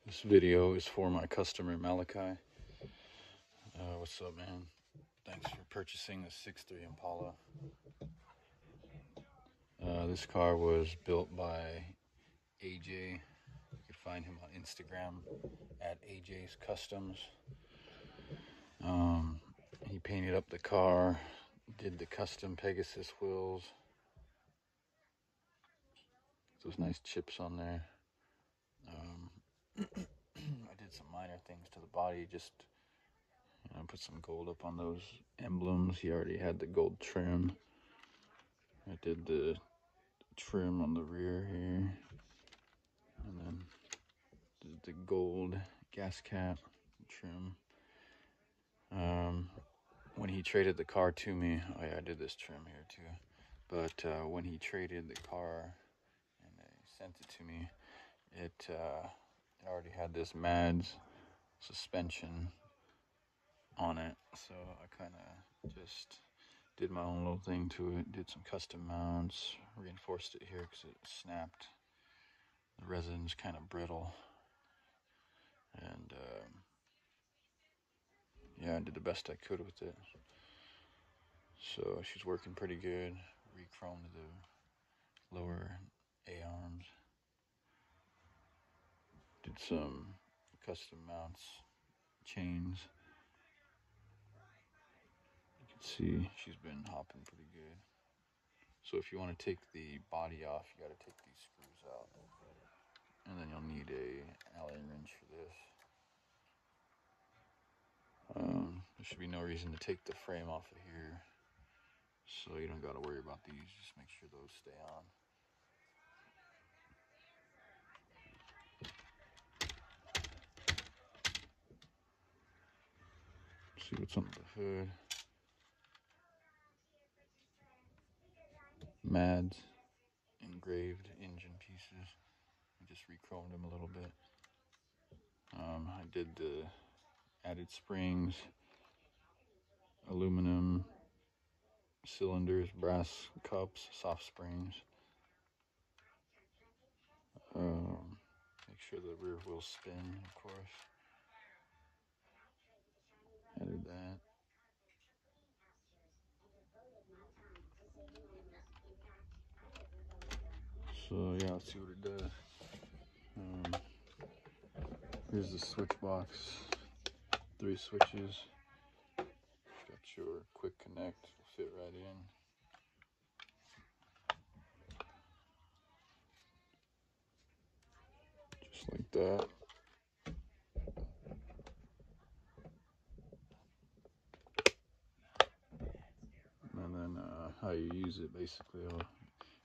This video is for my customer Malachi. What's up, man? Thanks for purchasing the 6.3 Impala. This car was built by AJ. You can find him on Instagram at AJ's Customs. He painted up the car, did the custom Pegasus wheels. Those nice chips on there. I did some minor things to the body, just put some gold up on those emblems. He already had the gold trim. I did the trim on the rear here, and then did the gold gas cap trim. When he traded the car to me, I did this trim here too, but when he traded the car and they sent it to me, it already had this MADS suspension on it, so I kind of just did my own little thing to it, did some custom mounts, reinforced it here because it snapped. The resin's kind of brittle, and yeah, I did the best I could with it. So she's working pretty good. Re-chromed the lower A-arms. Did some custom mounts, chains. You can see she's been hopping pretty good. So if you want to take the body off, you got to take these screws out. And then you'll need a Allen wrench for this. There should be no reason to take the frame off of here, so you don't got to worry about these. Just make sure those stay on. See what's under the hood. MADS engraved engine pieces. I just re-chromed them a little bit. I did the added springs, aluminum cylinders, brass cups, soft springs. Make sure the rear wheels spin, of course. Added that. So yeah, let's see what it does. Here's the switch box. 3 switches. Got your quick connect, fit right in. Just like that. And then how you use it, basically,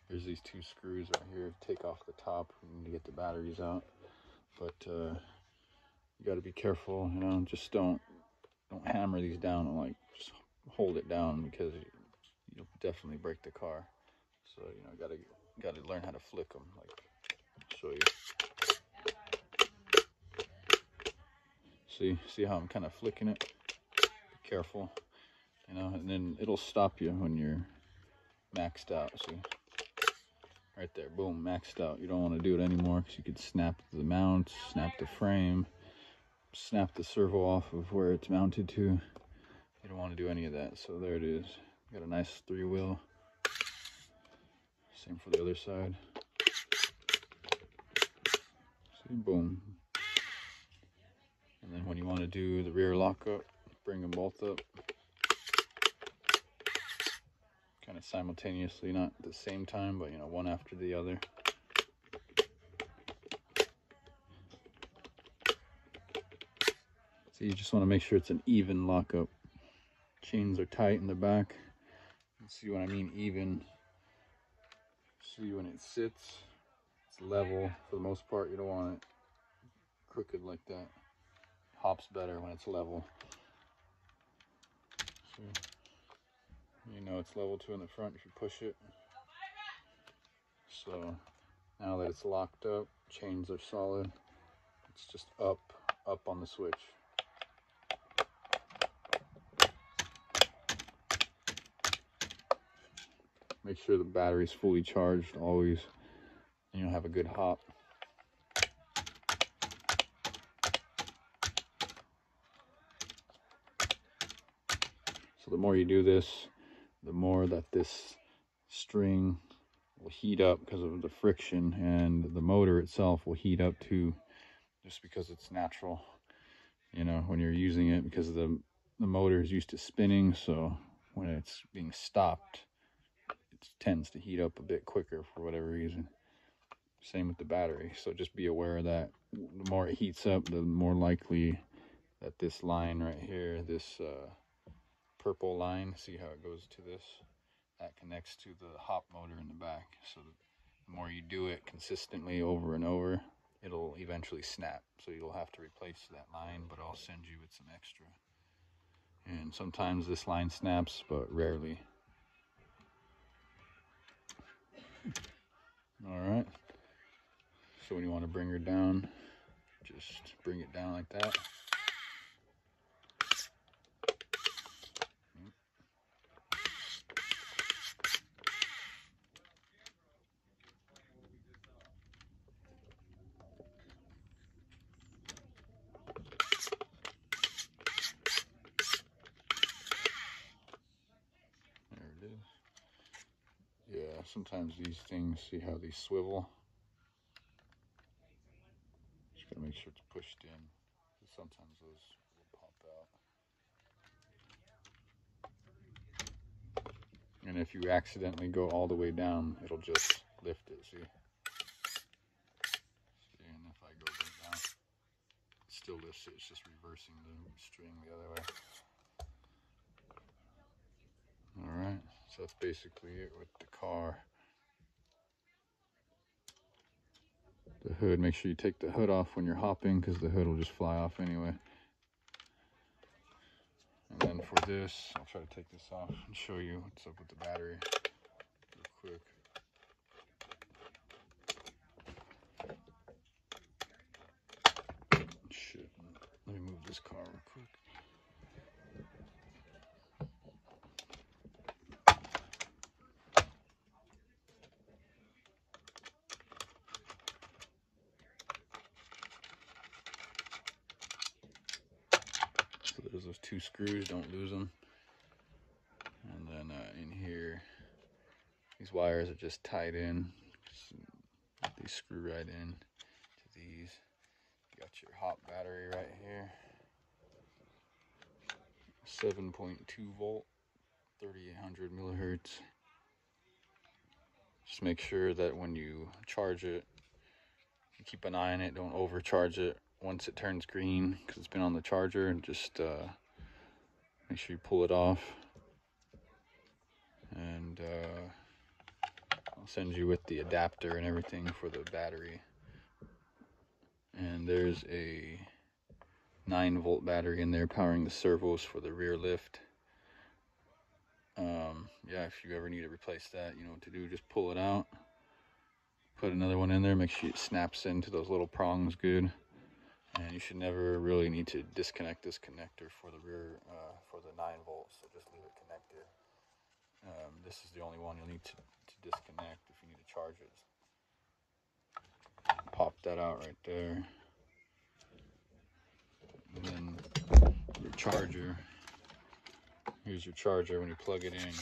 here's these 2 screws right here. Take off the top when you get the batteries out. But you got to be careful, just don't hammer these down and just hold it down, because you'll definitely break the car. So gotta learn how to flick them. Show you. See how I'm kind of flicking it? Be careful, and then it'll stop you when you're maxed out. See, right there, boom, maxed out. You don't want to do it anymore, because you could snap the mount, snap the frame, snap the servo off of where it's mounted to. You don't want to do any of that. So there it is. Got a nice 3-wheel. Same for the other side. See, boom. And then when you want to do the rear lockup, bring them both up. Kind of simultaneously, not at the same time, but one after the other. So you just want to make sure it's an even lockup. Chains are tight in the back. See what I mean, even. See, when it sits, it's level for the most part. You don't want it crooked like that. Hops better when it's level. So, it's level too in the front if you push it. So now that it's locked up, chains are solid. It's just up on the switch. Make sure the battery's fully charged always, and you'll have a good hop. So the more you do this, the more that this string will heat up because of the friction, and the motor itself will heat up too, just because it's natural, you know, when you're using it, because the motor is used to spinning. So when it's being stopped, it tends to heat up a bit quicker for whatever reason. Same with the battery. So just be aware that the more it heats up, the more likely that this line right here, this purple line, see how it goes to this? That connects to the hop motor in the back. So the more you do it consistently over and over, it'll eventually snap. So you'll have to replace that line, but I'll send you with some extra. And sometimes this line snaps, but rarely. All right. So when you want to bring her down, just bring it down like that. There it is. Yeah, sometimes these things, see how they swivel? Just gotta make sure it's pushed in. Sometimes those will pop out. And if you accidentally go all the way down, it'll just lift it, see? And if I go down, it still lifts it. It's just reversing the string the other way. Alright, so that's basically it with the car. The hood, make sure you take the hood off when you're hopping, because the hood will just fly off anyway. And then for this, I'll try to take this off and show you what's up with the battery real quick. Shit, let me move this car real quick. So there's those two screws, don't lose them. And then in here, these wires are just tied in. They screw right in to these. You got your hop battery right here. 7.2 volt, 3800 millihertz. Just make sure that when you charge it, you keep an eye on it. Don't overcharge it once it turns green, because it's been on the charger. And just make sure you pull it off. And I'll send you with the adapter and everything for the battery. And there's a 9-volt battery in there powering the servos for the rear lift. Yeah, if you ever need to replace that, you know what to do. Just pull it out, put another one in there, make sure it snaps into those little prongs good. And you should never really need to disconnect this connector for the rear, for the 9 volts, so just leave it connected. This is the only one you'll need to disconnect if you need to charge it. Pop that out right there. And then your charger, here's your charger. When you plug it in,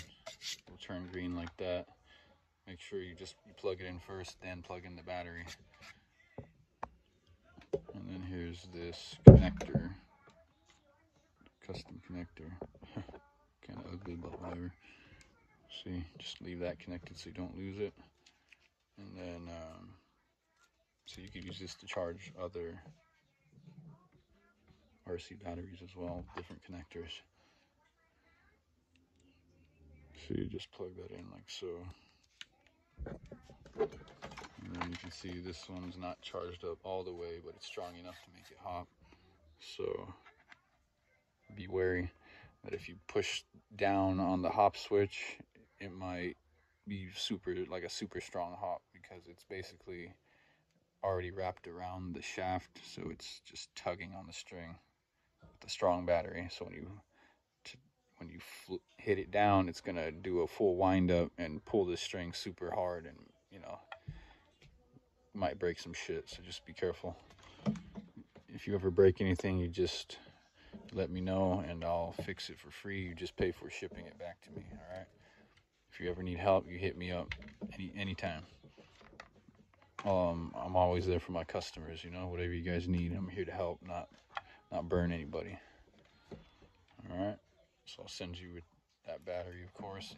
it'll turn green like that. Make sure you plug it in first, then plug in the battery. And then here's this connector, custom connector. Kind of ugly, but whatever. See, just leave that connected so you don't lose it. And then, so you could use this to charge other RC batteries as well, different connectors. So you just plug that in like so. And then you can see this one's not charged up all the way, but it's strong enough to make it hop. So be wary that if you push down on the hop switch, it might be like a super strong hop, because it's basically already wrapped around the shaft, so it's just tugging on the string with a strong battery. So when you hit it down, it's gonna do a full wind up and pull the string super hard, and you know, might break some shit. So just be careful. If you ever break anything, you just let me know and I'll fix it for free. You just pay for shipping it back to me, all right? If you ever need help, you hit me up anytime. I'm always there for my customers, you know, whatever you guys need, I'm here to help, not burn anybody. All right, so I'll send you that battery, of course.